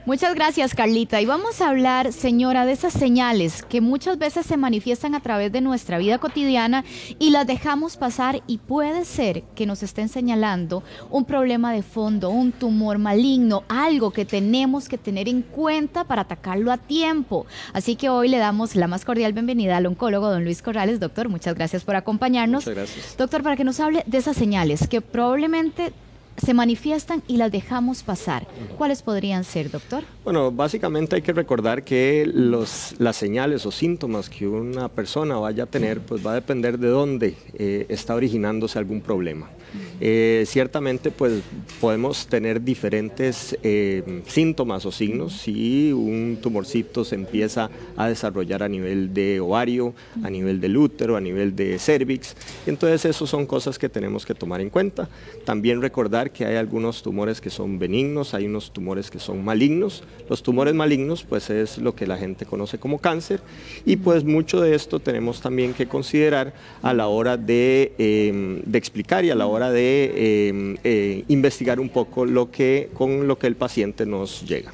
Muchas gracias, Carlita. Y vamos a hablar, señora, de esas señales que muchas veces se manifiestan a través de nuestra vida cotidiana y las dejamos pasar y puede ser que nos estén señalando un problema de fondo, un tumor maligno, algo que tenemos que tener en cuenta para atacarlo a tiempo. Así que hoy le damos la más cordial bienvenida al oncólogo don Luis Corrales. Doctor, muchas gracias por acompañarnos. Muchas gracias. Doctor, para que nos hable de esas señales que probablemente se manifiestan y las dejamos pasar. ¿Cuáles podrían ser, doctor? Bueno, básicamente hay que recordar que las señales o síntomas que una persona vaya a tener, pues va a depender de dónde está originándose algún problema. Ciertamente, pues podemos tener diferentes síntomas o signos si un tumorcito se empieza a desarrollar a nivel de ovario, a nivel del útero, a nivel de cervix. Entonces, esos son cosas que tenemos que tomar en cuenta. También recordar que hay algunos tumores que son benignos, hay unos tumores que son malignos. Los tumores malignos, pues es lo que la gente conoce como cáncer, y pues mucho de esto tenemos también que considerar a la hora de explicar y a la hora de investigar un poco con lo que el paciente nos llega.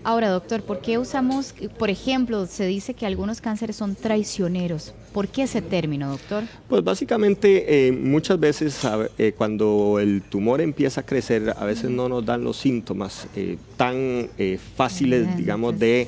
Ahora, doctor, ¿por qué usamos, por ejemplo, se dice que algunos cánceres son traicioneros? ¿Por qué ese término, doctor? Pues básicamente muchas veces cuando el tumor empieza a crecer, a veces no nos dan los síntomas tan fáciles, digamos, de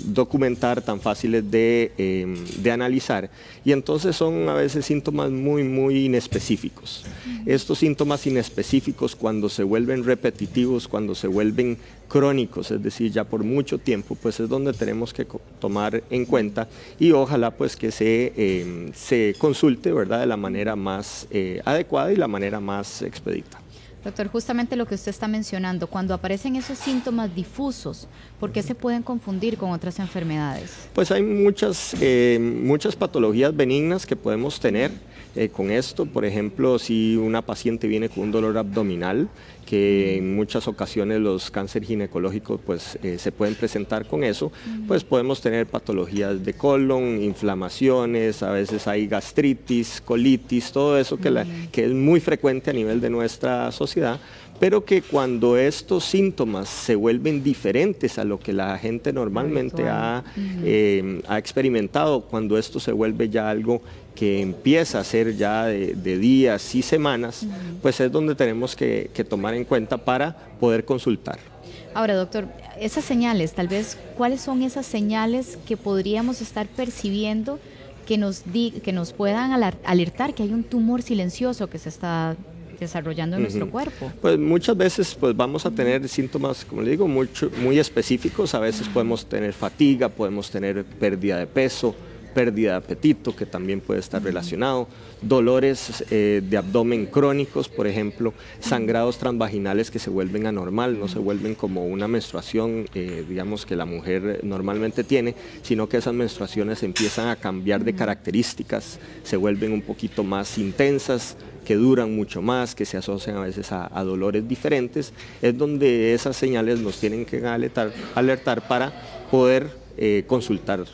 documentar, tan fáciles de analizar, y entonces son a veces síntomas muy inespecíficos. Estos síntomas inespecíficos, cuando se vuelven repetitivos, cuando se vuelven crónicos, es decir, ya por mucho tiempo, pues es donde tenemos que tomar en cuenta, y ojalá pues que se consulte, ¿verdad?, de la manera más adecuada y la manera más expedita. Doctor, justamente lo que usted está mencionando, cuando aparecen esos síntomas difusos, ¿por qué se pueden confundir con otras enfermedades? Pues hay muchas patologías benignas que podemos tener con esto. Por ejemplo, si una paciente viene con un dolor abdominal, que en muchas ocasiones los cánceres ginecológicos pues, se pueden presentar con eso, pues podemos tener patologías de colon, inflamaciones, a veces hay gastritis, colitis, todo eso que es muy frecuente a nivel de nuestra sociedad, pero que cuando estos síntomas se vuelven diferentes a lo que la gente normalmente ha experimentado, cuando esto se vuelve ya algo que empieza a ser ya de días y semanas, pues es donde tenemos que tomar en cuenta para poder consultar. Ahora, doctor, esas señales, tal vez, ¿cuáles son esas señales que podríamos estar percibiendo que nos puedan alertar que hay un tumor silencioso que se está desarrollando en nuestro cuerpo? Pues muchas veces pues vamos a tener síntomas, como le digo, muy específicos. A veces podemos tener fatiga, podemos tener pérdida de peso, pérdida de apetito, que también puede estar relacionado, dolores de abdomen crónicos, por ejemplo, sangrados transvaginales que se vuelven anormal, no se vuelven como una menstruación, digamos, que la mujer normalmente tiene, sino que esas menstruaciones empiezan a cambiar de características, se vuelven un poquito más intensas, que duran mucho más, que se asocian a veces a dolores diferentes. Es donde esas señales nos tienen que alertar para poder consultar.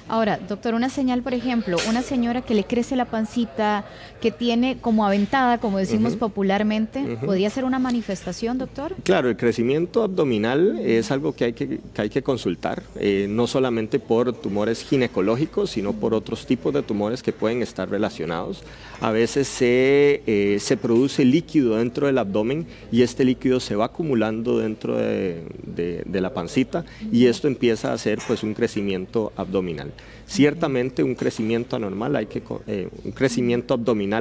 Ahora, doctor, una señal, por ejemplo, una señora que le crece la pancita, que tiene como aventada, como decimos popularmente, ¿podría ser una manifestación, doctor? Claro, el crecimiento abdominal es algo que hay que consultar, no solamente por tumores ginecológicos, sino por otros tipos de tumores que pueden estar relacionados. A veces se produce líquido dentro del abdomen y este líquido se va acumulando dentro de la pancita, y esto empieza a hacer pues un crecimiento abdominal. Ciertamente un crecimiento abdominal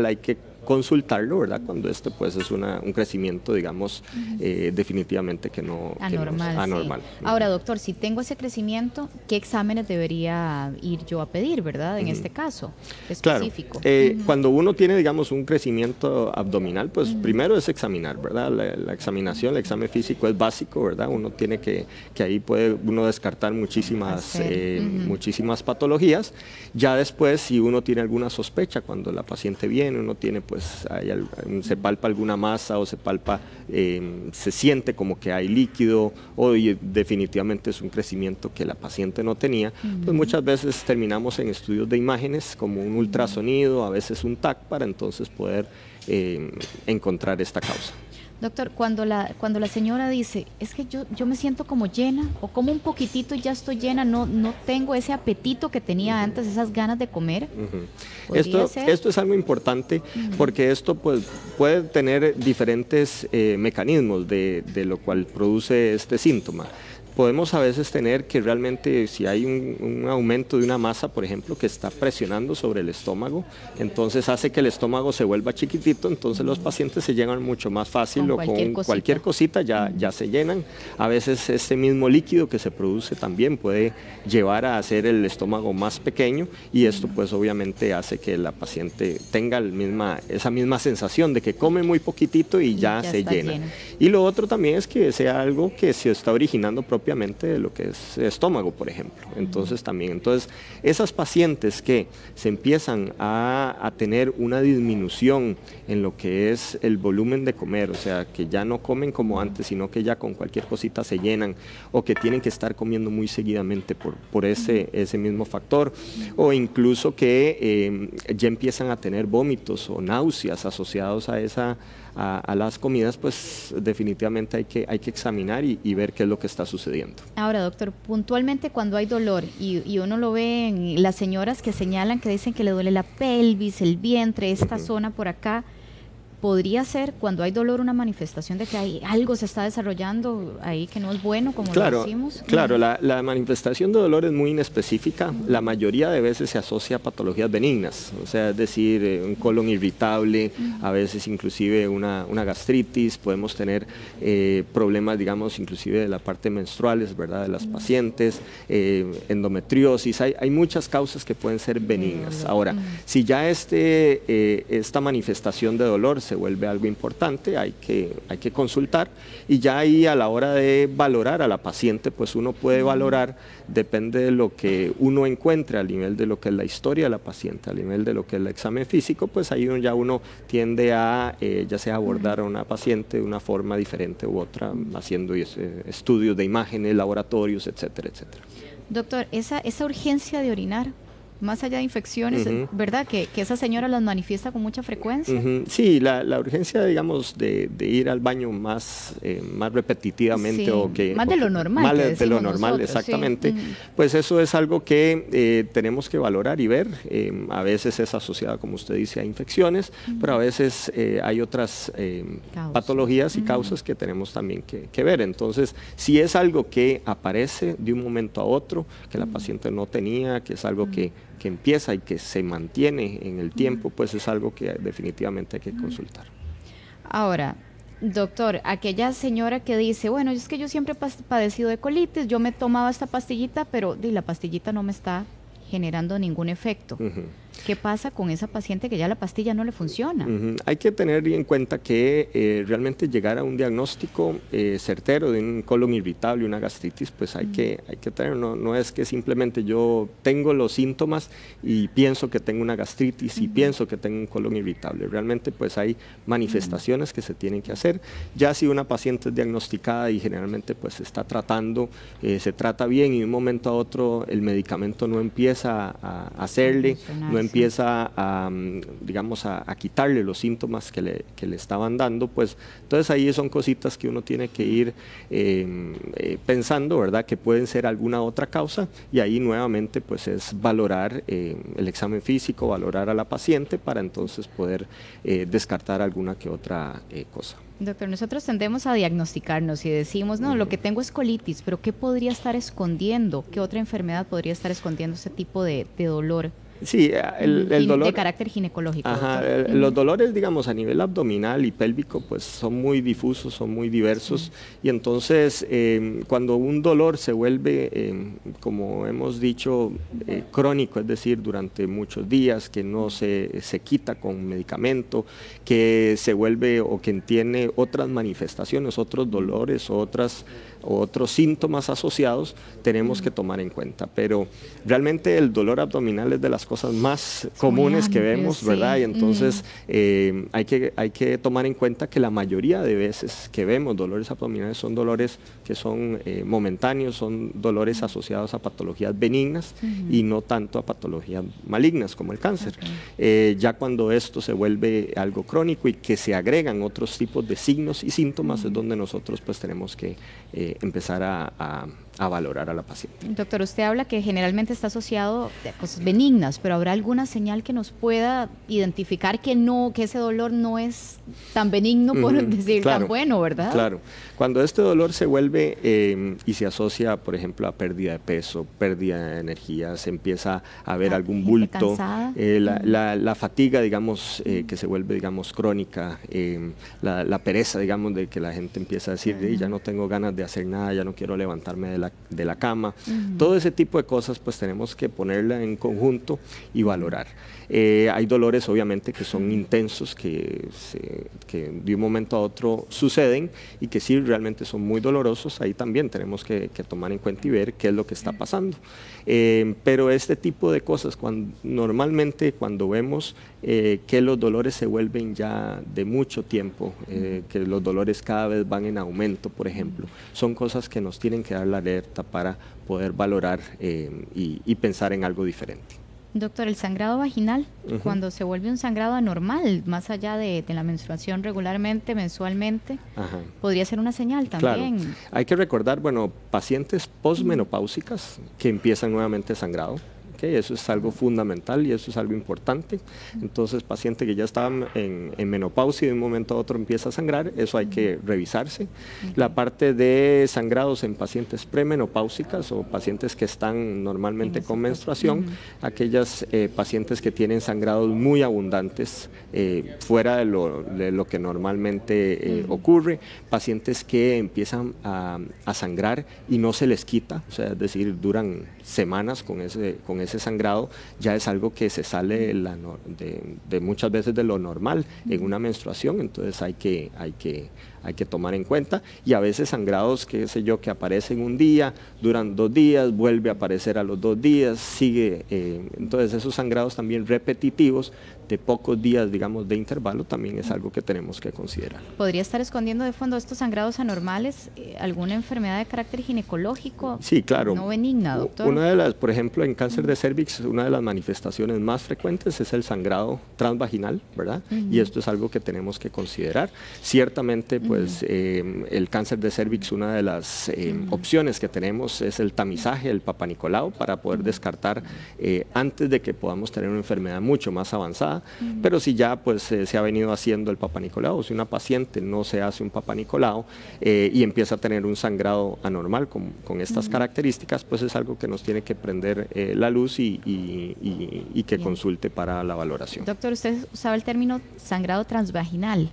hay que consultarlo, ¿verdad? Cuando pues es un crecimiento, digamos, definitivamente que no anormal. Es anormal. Sí. Ahora, doctor, si tengo ese crecimiento, ¿qué exámenes debería ir yo a pedir, verdad? En este caso específico. Claro. Cuando uno tiene, digamos, un crecimiento abdominal, pues primero es examinar, ¿verdad? La examinación, el examen físico es básico, ¿verdad? Uno tiene que ahí puede uno descartar muchísimas patologías. Ya después, si uno tiene alguna sospecha, cuando la paciente viene, uno tiene pues se palpa alguna masa o se siente como que hay líquido, o definitivamente es un crecimiento que la paciente no tenía, pues muchas veces terminamos en estudios de imágenes como un ultrasonido, a veces un TAC, para entonces poder encontrar esta causa. Doctor, cuando la señora dice, es que yo me siento como llena, o como un poquitito y ya estoy llena, no tengo ese apetito que tenía antes, esas ganas de comer. Esto es algo importante porque esto pues, puede tener diferentes mecanismos de lo cual produce este síntoma. Podemos a veces tener que realmente si hay un aumento de una masa, por ejemplo, que está presionando sobre el estómago, entonces hace que el estómago se vuelva chiquitito, entonces los pacientes se llenan mucho más fácil o con cualquier cosita ya se llenan. A veces ese mismo líquido que se produce también puede llevar a hacer el estómago más pequeño y esto pues obviamente hace que la paciente tenga esa misma sensación de que come muy poquitito y ya se llena. Y lo otro también es que sea algo que se está originando propiamente de lo que es estómago, por ejemplo. Entonces esas pacientes que se empiezan a tener una disminución en lo que es el volumen de comer, o sea, que ya no comen como antes, sino que ya con cualquier cosita se llenan, o que tienen que estar comiendo muy seguidamente por ese mismo factor, o incluso que ya empiezan a tener vómitos o náuseas asociados a las comidas, pues definitivamente hay que examinar y ver qué es lo que está sucediendo. Ahora, doctor, puntualmente cuando hay dolor y uno lo ve en las señoras que señalan que dicen que le duele la pelvis, el vientre, esta zona por acá, ¿podría ser cuando hay dolor una manifestación de que algo se está desarrollando ahí que no es bueno, como lo decimos? Claro, la manifestación de dolor es muy inespecífica. La mayoría de veces se asocia a patologías benignas, o sea, es decir, un colon irritable, a veces inclusive una gastritis, podemos tener problemas, digamos, inclusive de la parte menstruales, ¿verdad?, de las pacientes, endometriosis, hay muchas causas que pueden ser benignas. Ahora, si ya esta manifestación de dolor se vuelve algo importante, hay que consultar y ya ahí a la hora de valorar a la paciente, pues uno puede valorar, depende de lo que uno encuentre a nivel de lo que es la historia de la paciente, a nivel de lo que es el examen físico, pues ahí uno tiende a ya sea abordar a una paciente de una forma diferente u otra, haciendo estudios de imágenes, laboratorios, etcétera, etcétera. Doctor, esa urgencia de orinar, más allá de infecciones, ¿verdad? Que esa señora las manifiesta con mucha frecuencia. Sí, la urgencia, digamos, de ir al baño más repetitivamente, sí, más de lo normal. Más de lo normal, nosotros, exactamente. Sí. Pues eso es algo que tenemos que valorar y ver. A veces es asociada, como usted dice, a infecciones, pero a veces hay otras patologías y causas que tenemos también que ver. Entonces, si es algo que aparece de un momento a otro, que la paciente no tenía, que es algo que empieza y que se mantiene en el tiempo, pues es algo que definitivamente hay que consultar. Ahora, doctor, aquella señora que dice, bueno, es que yo siempre he padecido de colitis, yo me tomaba esta pastillita, pero la pastillita no me está generando ningún efecto. ¿Qué pasa con esa paciente que ya la pastilla no le funciona? Hay que tener en cuenta que realmente llegar a un diagnóstico certero de un colon irritable, una gastritis, pues hay que tener, no es que simplemente yo tengo los síntomas y pienso que tengo una gastritis y pienso que tengo un colon irritable. Realmente pues hay manifestaciones que se tienen que hacer. Ya si una paciente es diagnosticada y generalmente pues se está tratando, se trata bien y de un momento a otro el medicamento no empieza a hacerle, no empieza digamos, a quitarle los síntomas que le estaban dando, pues entonces ahí son cositas que uno tiene que ir pensando, ¿verdad?, que pueden ser alguna otra causa y ahí nuevamente pues es valorar el examen físico, valorar a la paciente para entonces poder descartar alguna que otra cosa. Doctor, nosotros tendemos a diagnosticarnos y decimos, no, lo que tengo es colitis, pero ¿qué podría estar escondiendo? ¿Qué otra enfermedad podría estar escondiendo ese tipo de dolor? Sí, el dolor de carácter ginecológico. Los dolores, digamos, a nivel abdominal y pélvico, pues son muy difusos, son muy diversos y entonces cuando un dolor se vuelve, como hemos dicho, crónico, es decir, durante muchos días, que no se quita con medicamento, que se vuelve o que tiene otras manifestaciones, otros dolores, otras o otros síntomas asociados, tenemos que tomar en cuenta. Pero realmente el dolor abdominal es de las cosas más comunes que vemos, ¿verdad? Y entonces hay que tomar en cuenta que la mayoría de veces que vemos dolores abdominales son dolores que son momentáneos, son dolores asociados a patologías benignas y no tanto a patologías malignas como el cáncer. Ya cuando esto se vuelve algo crónico y que se agregan otros tipos de signos y síntomas es donde nosotros pues tenemos que empezar a valorar a la paciente. Doctor, usted habla que generalmente está asociado a cosas benignas, pero ¿habrá alguna señal que nos pueda identificar que ese dolor no es tan benigno, por decir, tan bueno, ¿verdad? Claro. Cuando este dolor se vuelve y se asocia, por ejemplo, a pérdida de peso, pérdida de energía, se empieza a ver algún bulto, la fatiga, digamos, que se vuelve, digamos, crónica, la pereza, digamos, de que la gente empieza a decir, ya no tengo ganas de hacer nada, ya no quiero levantarme de la cama. Todo ese tipo de cosas pues tenemos que ponerla en conjunto y valorar. Hay dolores obviamente que son intensos, que de un momento a otro suceden y que sí realmente son muy dolorosos. Ahí también tenemos que tomar en cuenta y ver qué es lo que está pasando. Pero este tipo de cosas, normalmente cuando vemos que los dolores se vuelven ya de mucho tiempo, que los dolores cada vez van en aumento, por ejemplo, son cosas que nos tienen que dar la alerta para poder valorar y pensar en algo diferente. Doctor, el sangrado vaginal, cuando se vuelve un sangrado anormal, más allá de la menstruación regularmente, mensualmente, podría ser una señal también. Claro. Hay que recordar, bueno, pacientes posmenopáusicas que empiezan nuevamente sangrado. Eso es algo fundamental y eso es algo importante. Entonces, paciente que ya estaba en menopausia y de un momento a otro empieza a sangrar, eso hay que revisarse. La parte de sangrados en pacientes premenopáusicas o pacientes que están normalmente con menstruación, aquellas pacientes que tienen sangrados muy abundantes fuera de lo que normalmente ocurre, pacientes que empiezan a sangrar y no se les quita, o sea, es decir, duran semanas con ese sangrado, ya es algo que se sale de muchas veces de lo normal en una menstruación, entonces hay que tomar en cuenta, y a veces sangrados, qué sé yo, que aparecen un día, duran 2 días, vuelve a aparecer a los 2 días, sigue, entonces esos sangrados también repetitivos de pocos días, digamos, de intervalo, también es algo que tenemos que considerar. ¿Podría estar escondiendo de fondo estos sangrados anormales alguna enfermedad de carácter ginecológico? Sí, claro. No benigna, doctor. Una de las, por ejemplo, en cáncer de cervix, una de las manifestaciones más frecuentes es el sangrado transvaginal, ¿verdad? Y esto es algo que tenemos que considerar. Ciertamente, pues, el cáncer de cervix, una de las opciones que tenemos es el tamizaje, el Papa Nicolau, para poder descartar antes de que podamos tener una enfermedad mucho más avanzada. Pero si ya pues se ha venido haciendo el Papa Nicolau, si una paciente no se hace un Papa Nicolau y empieza a tener un sangrado anormal con estas características, pues es algo que nos tiene que prender la luz y que consulte para la valoración. Doctor, usted usaba el término sangrado transvaginal.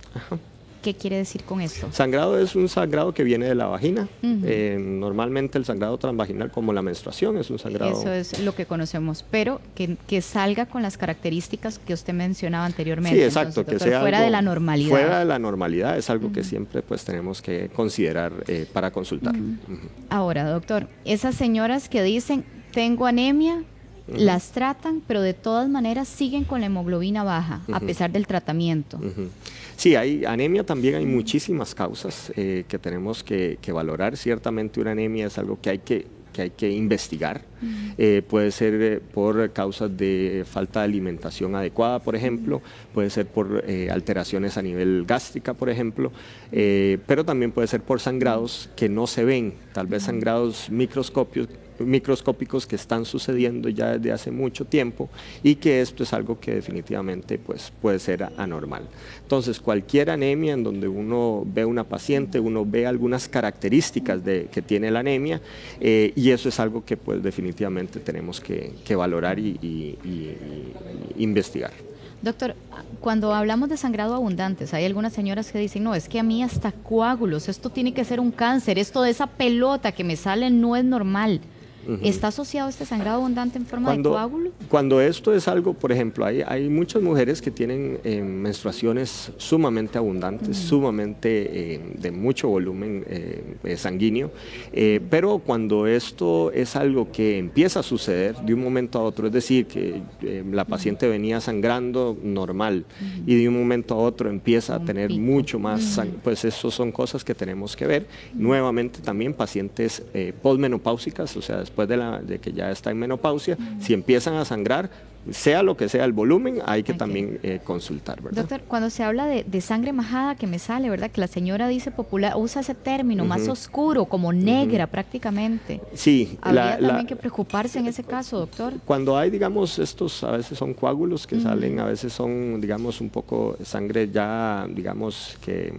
¿Qué quiere decir con esto? Sangrado es un sangrado que viene de la vagina. Normalmente el sangrado transvaginal, como la menstruación, es un sangrado... Eso es lo que conocemos, pero que salga con las características que usted mencionaba anteriormente. Sí, exacto. Entonces, doctor, que sea fuera de la normalidad. Fuera de la normalidad es algo que siempre pues tenemos que considerar para consultar. Ahora, doctor, esas señoras que dicen, tengo anemia, las tratan, pero de todas maneras siguen con la hemoglobina baja, a pesar del tratamiento. Sí, hay anemia, también hay muchísimas causas que tenemos que valorar. Ciertamente una anemia es algo que hay que investigar. Puede ser por causas de falta de alimentación adecuada, por ejemplo, puede ser por alteraciones a nivel gástrica, por ejemplo, pero también puede ser por sangrados que no se ven, tal vez sangrados microscópicos que están sucediendo ya desde hace mucho tiempo y que esto es algo que definitivamente pues, puede ser anormal. Entonces, cualquier anemia en donde uno ve una paciente, uno ve algunas características que tiene la anemia y eso es algo que pues definitivamente tenemos que valorar y investigar. Doctor, cuando hablamos de sangrado abundantes, hay algunas señoras que dicen, no, es que a mí hasta coágulos, esto tiene que ser un cáncer, esto de esa pelota que me sale no es normal. ¿Está asociado este sangrado abundante en forma de coágulo? Cuando esto es algo, por ejemplo, hay muchas mujeres que tienen menstruaciones sumamente abundantes, sumamente de mucho volumen sanguíneo, pero cuando esto es algo que empieza a suceder de un momento a otro, es decir, que la paciente venía sangrando normal y de un momento a otro empieza a tener mucho más sangre, pues eso son cosas que tenemos que ver. Nuevamente también pacientes posmenopáusicas, o sea, después de que ya está en menopausia, si empiezan a sangrar, sea lo que sea el volumen, hay que también consultar, ¿verdad? Doctor, cuando se habla de sangre majada que me sale, ¿verdad? Que la señora dice popular, usa ese término más oscuro, como negra prácticamente. Sí. ¿Habría también que preocuparse en ese caso, doctor? Cuando hay, digamos, estos a veces son coágulos que salen, a veces son, digamos, un poco sangre ya, digamos, que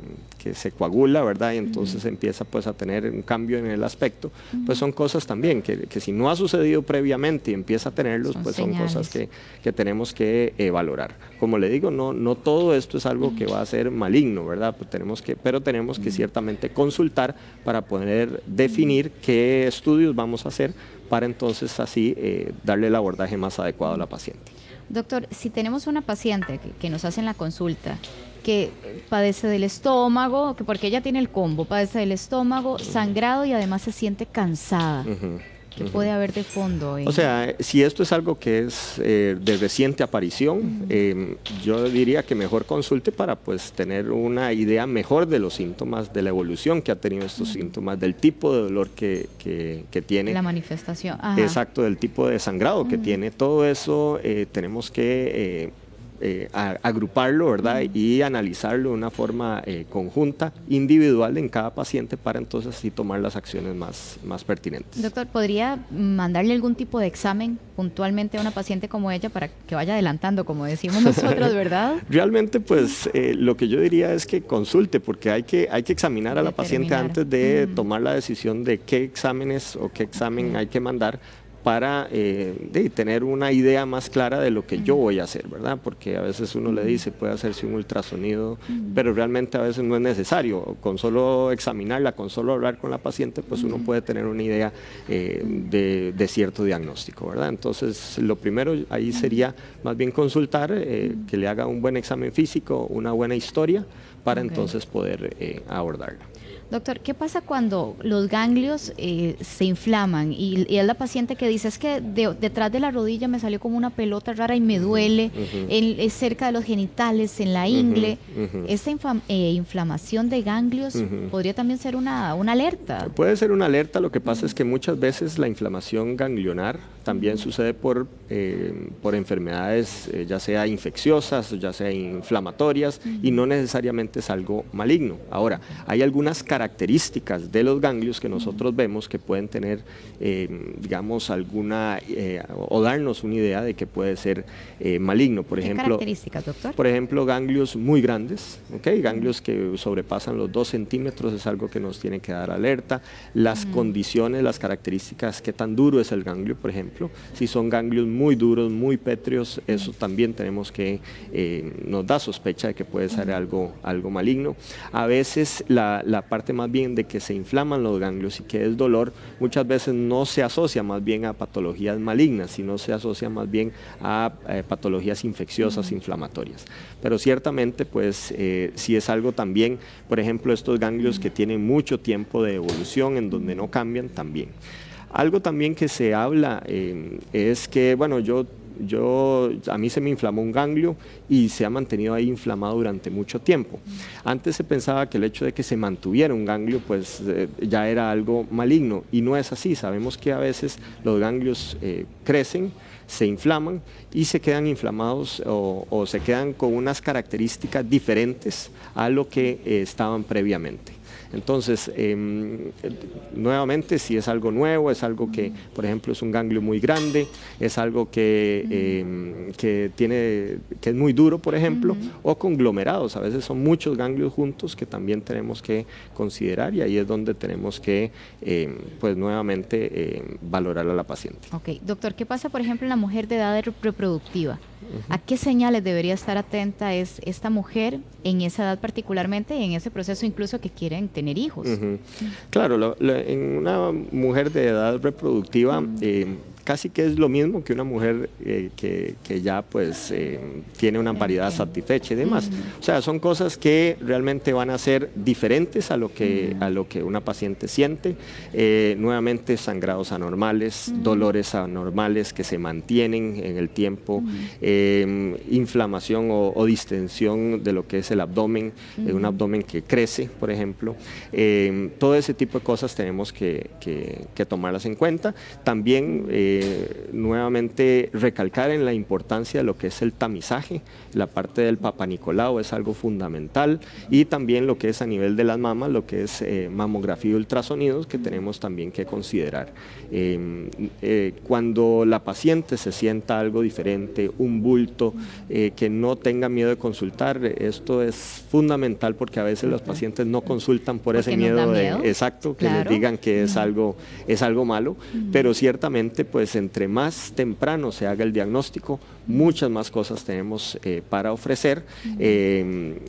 se coagula, ¿verdad? Y entonces empieza pues a tener un cambio en el aspecto, pues son cosas también que si no ha sucedido previamente y empieza a tenerlos, pues son cosas que tenemos que valorar. Como le digo, no todo esto es algo que va a ser maligno, ¿verdad? Pues pero tenemos que ciertamente consultar para poder definir qué estudios vamos a hacer para entonces así darle el abordaje más adecuado a la paciente. Doctor, si tenemos una paciente que nos hace en la consulta, que padece del estómago, que porque ella tiene el combo, padece del estómago, sangrado y además se siente cansada. ¿Qué puede haber de fondo? O sea, si esto es algo que es de reciente aparición, yo diría que mejor consulte para pues tener una idea mejor de los síntomas, de la evolución que ha tenido estos síntomas, del tipo de dolor que tiene. La manifestación. Exacto, del tipo de sangrado que tiene. Todo eso tenemos que agruparlo, ¿verdad? Y analizarlo de una forma conjunta, individual en cada paciente para entonces sí tomar las acciones más pertinentes. Doctor, ¿podría mandarle algún tipo de examen puntualmente a una paciente como ella para que vaya adelantando, como decimos nosotros, verdad? Realmente, pues, lo que yo diría es que consulte, porque hay que examinar a la paciente antes de tomar la decisión de qué exámenes o qué examen hay que mandar para tener una idea más clara de lo que yo voy a hacer, ¿verdad? Porque a veces uno le dice, puede hacerse un ultrasonido, pero realmente a veces no es necesario. Con solo examinarla, con solo hablar con la paciente, pues uno puede tener una idea de cierto diagnóstico, ¿verdad? Entonces, lo primero ahí sería más bien consultar, que le haga un buen examen físico, una buena historia, para entonces poder abordarla. Doctor, ¿qué pasa cuando los ganglios se inflaman y es la paciente que dice, es que detrás de la rodilla me salió como una pelota rara y me duele, es cerca de los genitales, en la ingle? ¿Esta inflamación de ganglios podría también ser una alerta? Puede ser una alerta, lo que pasa es que muchas veces la inflamación ganglionar también sucede por enfermedades ya sea infecciosas, ya sea inflamatorias, y no necesariamente es algo maligno. Ahora, hay algunas características de los ganglios que nosotros vemos que pueden tener, digamos, o darnos una idea de que puede ser maligno. Por ejemplo, ¿qué características, doctor? Por ejemplo, ganglios muy grandes, ganglios que sobrepasan los 2 centímetros es algo que nos tiene que dar alerta. Las condiciones, las características, qué tan duro es el ganglio, por ejemplo. Si son ganglios muy duros, muy pétreos, eso también tenemos que, nos da sospecha de que puede ser algo maligno. A veces la parte más bien de que se inflaman los ganglios y que es dolor, muchas veces no se asocia más bien a patologías malignas, sino se asocia más bien a patologías infecciosas, inflamatorias. Pero ciertamente, pues, si es algo también, por ejemplo, estos ganglios que tienen mucho tiempo de evolución en donde no cambian, también. Algo también que se habla es que, bueno, a mí se me inflamó un ganglio y se ha mantenido ahí inflamado durante mucho tiempo. Antes se pensaba que el hecho de que se mantuviera un ganglio pues ya era algo maligno, y no es así. Sabemos que a veces los ganglios crecen, se inflaman y se quedan inflamados o se quedan con unas características diferentes a lo que estaban previamente. Entonces, nuevamente, si es algo nuevo, es algo que, por ejemplo, es un ganglio muy grande, es algo que es muy duro, por ejemplo, o conglomerados. A veces son muchos ganglios juntos que también tenemos que considerar, y ahí es donde tenemos que, pues, nuevamente valorar a la paciente. Ok, doctor, ¿qué pasa, por ejemplo, en la mujer de edad reproductiva? ¿A qué señales debería estar atenta esta mujer en esa edad particularmente y en ese proceso incluso que quieren tener hijos? Claro, en una mujer de edad reproductiva casi que es lo mismo que una mujer que ya pues tiene una paridad satisfecha y demás. O sea, son cosas que realmente van a ser diferentes a lo que una paciente siente. Nuevamente sangrados anormales, dolores anormales que se mantienen en el tiempo, inflamación o distensión de lo que es el abdomen, un abdomen que crece, por ejemplo. Todo ese tipo de cosas tenemos que tomarlas en cuenta. También nuevamente recalcar en la importancia de lo que es el tamizaje, la parte del Papa Nicolau es algo fundamental, y también lo que es a nivel de las mamas, lo que es mamografía y ultrasonidos que tenemos también que considerar. Cuando la paciente se sienta algo diferente, un bulto, que no tenga miedo de consultar, esto es fundamental porque a veces los pacientes no consultan por ese miedo exacto, que les digan que es algo malo, pero ciertamente pues entre más temprano se haga el diagnóstico, muchas más cosas tenemos para ofrecer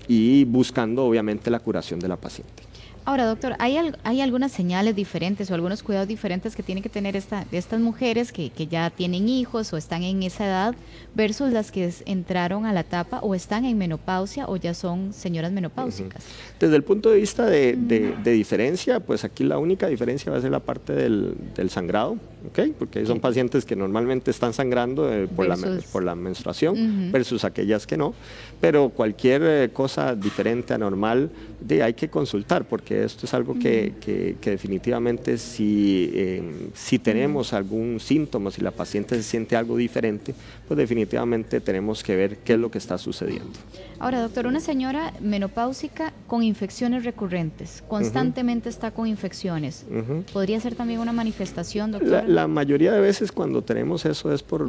y buscando obviamente la curación de la paciente. Ahora, doctor, ¿hay algunas señales diferentes o algunos cuidados diferentes que tienen que tener estas mujeres que ya tienen hijos o están en esa edad versus las que entraron a la etapa o están en menopausia o ya son señoras menopáusicas? Desde el punto de vista de diferencia, pues aquí la única diferencia va a ser la parte del sangrado, ¿okay? Porque son pacientes que normalmente están sangrando por la menstruación versus aquellas que no, pero cualquier cosa diferente, anormal, hay que consultar porque esto es algo que definitivamente si tenemos algún síntoma, si la paciente se siente algo diferente, pues definitivamente tenemos que ver qué es lo que está sucediendo. Ahora, doctor, una señora menopáusica con infecciones recurrentes, constantemente está con infecciones, ¿podría ser también una manifestación, doctor? La mayoría de veces cuando tenemos eso es por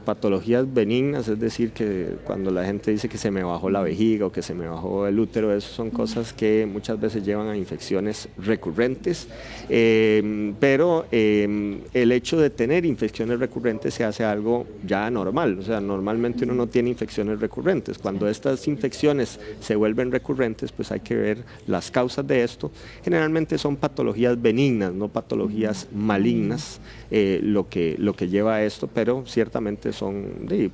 patologías benignas, es decir, que cuando la gente dice que se me bajó la vejiga o que se me bajó el útero, eso son cosas que muchas veces llevan a infecciones recurrentes, pero el hecho de tener infecciones recurrentes se hace algo ya normal, o sea, normalmente uno no tiene infecciones recurrentes. Cuando estas infecciones se vuelven recurrentes, pues hay que ver las causas de esto. Generalmente son patologías benignas, no patologías malignas, lo que lleva a esto, pero ciertamente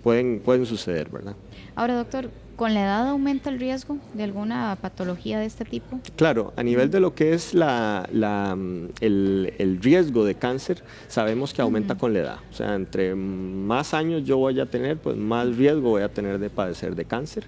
pueden suceder, ¿verdad? Ahora, doctor, ¿con la edad aumenta el riesgo de alguna patología de este tipo? Claro, a nivel de lo que es el riesgo de cáncer, sabemos que aumenta con la edad. O sea, entre más años yo voy a tener, pues más riesgo voy a tener de padecer de cáncer.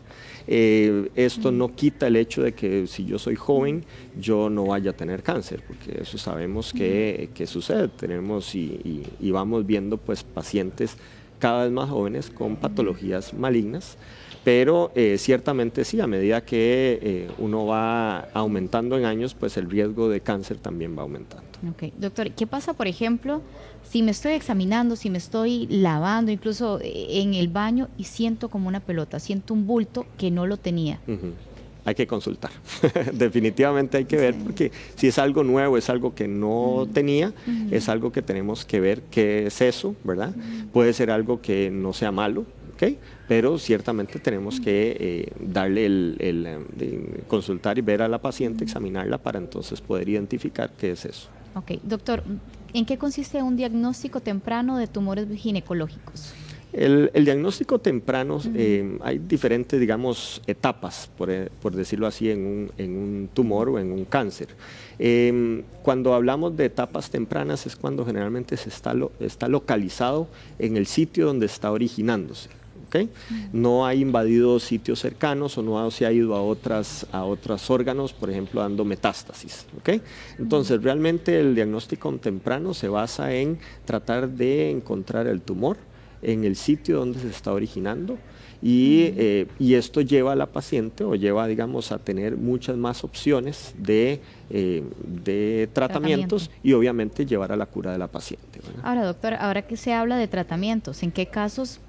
Esto no quita el hecho de que si yo soy joven, yo no vaya a tener cáncer, porque eso sabemos que sucede. Tenemos y vamos viendo pues pacientes cada vez más jóvenes con patologías malignas, pero ciertamente sí, a medida que uno va aumentando en años, pues el riesgo de cáncer también va aumentando. Ok, doctor, ¿qué pasa, por ejemplo, si me estoy examinando, si me estoy lavando, incluso en el baño y siento como una pelota, siento un bulto que no lo tenía? Hay que consultar, definitivamente hay que ver, porque si es algo nuevo, es algo que no tenía, es algo que tenemos que ver qué es eso, ¿verdad? Puede ser algo que no sea malo, ¿okay? Pero ciertamente tenemos que darle consultar y ver a la paciente, examinarla para entonces poder identificar qué es eso. Ok, doctor, ¿en qué consiste un diagnóstico temprano de tumores ginecológicos? El diagnóstico temprano, hay diferentes, digamos, etapas, por decirlo así, en un tumor o en un cáncer. Cuando hablamos de etapas tempranas es cuando generalmente está localizado en el sitio donde está originándose. ¿Okay? No ha invadido sitios cercanos o no se ha ido a otros órganos, por ejemplo, dando metástasis. ¿Okay? Entonces, realmente el diagnóstico temprano se basa en tratar de encontrar el tumor en el sitio donde se está originando y esto lleva a la paciente o lleva, digamos, a tener muchas más opciones de tratamientos y obviamente llevar a la cura de la paciente, ¿verdad? Ahora, doctor, ahora que se habla de tratamientos, ¿en qué casos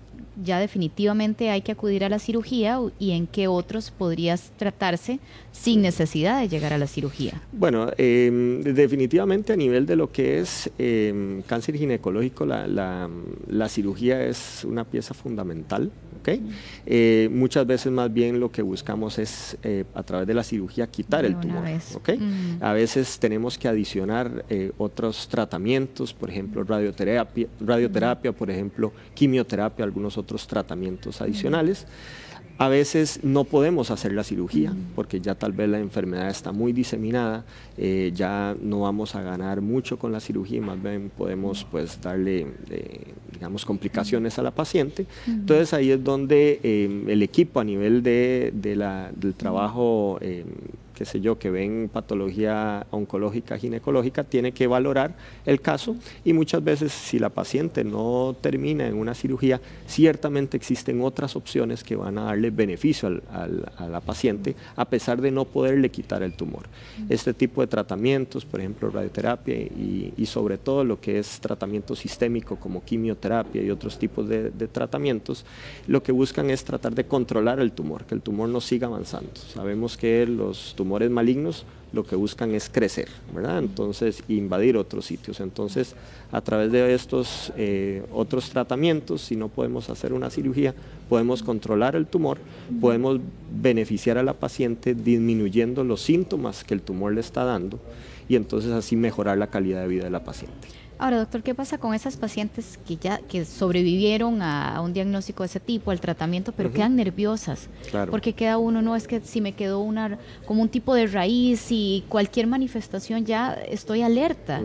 ya definitivamente hay que acudir a la cirugía y en qué otros podría tratarse sin necesidad de llegar a la cirugía? Bueno, definitivamente a nivel de lo que es cáncer ginecológico, la cirugía es una pieza fundamental. ¿Okay? Muchas veces más bien lo que buscamos es a través de la cirugía quitar el tumor. ¿Okay? A veces tenemos que adicionar otros tratamientos, por ejemplo radioterapia, por ejemplo quimioterapia, algunos otros tratamientos adicionales. A veces no podemos hacer la cirugía porque ya tal vez la enfermedad está muy diseminada, ya no vamos a ganar mucho con la cirugía y más bien podemos pues darle, digamos, complicaciones a la paciente. Entonces ahí es donde el equipo a nivel del trabajo, qué sé yo, que ven patología oncológica, ginecológica, tiene que valorar el caso y muchas veces si la paciente no termina en una cirugía, ciertamente existen otras opciones que van a darle beneficio a la paciente a pesar de no poderle quitar el tumor. Este tipo de tratamientos, por ejemplo radioterapia y sobre todo lo que es tratamiento sistémico como quimioterapia y otros tipos de tratamientos, lo que buscan es tratar de controlar el tumor, que el tumor no siga avanzando. Sabemos que los tumores malignos lo que buscan es crecer, ¿verdad? Entonces, invadir otros sitios. Entonces, a través de estos otros tratamientos, si no podemos hacer una cirugía, podemos controlar el tumor, podemos beneficiar a la paciente disminuyendo los síntomas que el tumor le está dando y entonces así mejorar la calidad de vida de la paciente. Ahora, doctor, ¿qué pasa con esas pacientes que sobrevivieron a un diagnóstico de ese tipo, al tratamiento, pero quedan nerviosas? Claro. Porque queda uno, no, es que si me quedó como un tipo de raíz y cualquier manifestación ya estoy alerta.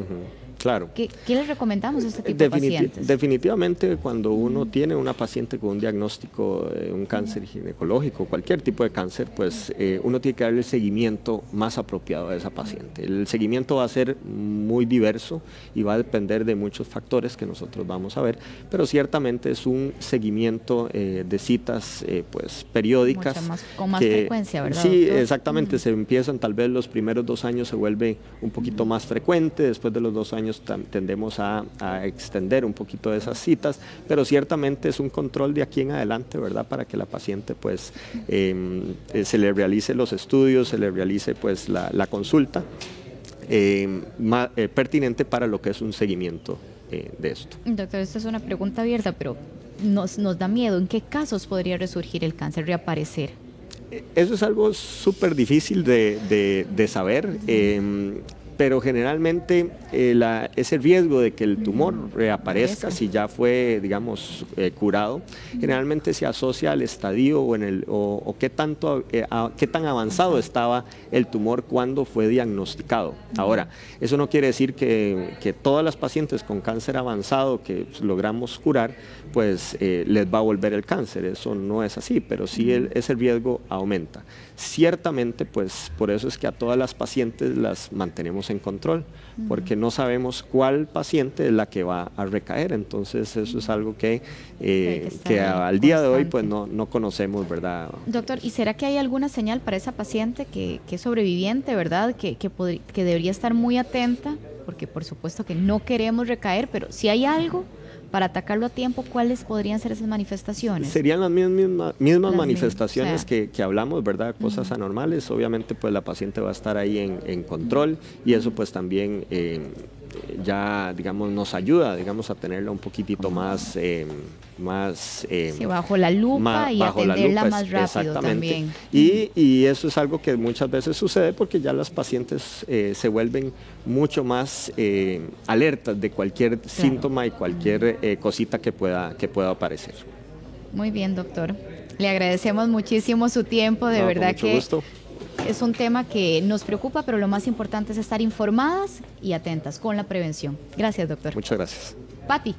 Claro. ¿Qué les recomendamos a este tipo de pacientes? Definitivamente cuando uno tiene una paciente con un diagnóstico, un cáncer ginecológico, cualquier tipo de cáncer, pues uno tiene que darle el seguimiento más apropiado a esa paciente. El seguimiento va a ser muy diverso y va a depender de muchos factores que nosotros vamos a ver, pero ciertamente es un seguimiento de citas pues periódicas. Con más frecuencia, ¿verdad, Sí, doctor? exactamente. Se empiezan tal vez los primeros 2 años, se vuelve un poquito más frecuente, después de los 2 años tendemos a extender un poquito de esas citas, pero ciertamente es un control de aquí en adelante, ¿verdad? Para que la paciente pues se le realice los estudios, se le realice pues la consulta pertinente para lo que es un seguimiento de esto. Doctor, esta es una pregunta abierta, pero nos da miedo. ¿En qué casos podría resurgir el cáncer, reaparecer? Eso es algo súper difícil de saber. Pero generalmente ese riesgo de que el tumor reaparezca si ya fue, digamos, curado, generalmente se asocia al estadio o qué tan avanzado estaba el tumor cuando fue diagnosticado. Ahora, eso no quiere decir que todas las pacientes con cáncer avanzado que logramos curar, pues les va a volver el cáncer. Eso no es así, pero sí ese riesgo aumenta. Ciertamente, pues por eso es que a todas las pacientes las mantenemos en control, porque no sabemos cuál paciente es la que va a recaer. Entonces eso es algo que al día de hoy pues no conocemos, ¿verdad? Doctor, ¿y será que hay alguna señal para esa paciente que es sobreviviente, ¿verdad? Que debería estar muy atenta, porque por supuesto que no queremos recaer, pero si hay algo para atacarlo a tiempo, ¿cuáles podrían ser esas manifestaciones? Serían las mismas manifestaciones que hablamos, ¿verdad? Cosas anormales. Obviamente pues la paciente va a estar ahí en control y eso pues también ya, digamos, nos ayuda, digamos, a tenerla un poquitito más sí, bajo la lupa y atenderla más rápido también. Y eso es algo que muchas veces sucede porque ya las pacientes se vuelven mucho más alertas de cualquier síntoma y cualquier cosita que pueda aparecer. Muy bien, doctor. Le agradecemos muchísimo su tiempo, de verdad que gusto. Es un tema que nos preocupa, pero lo más importante es estar informadas y atentas con la prevención. Gracias, doctor. Muchas gracias. Pati.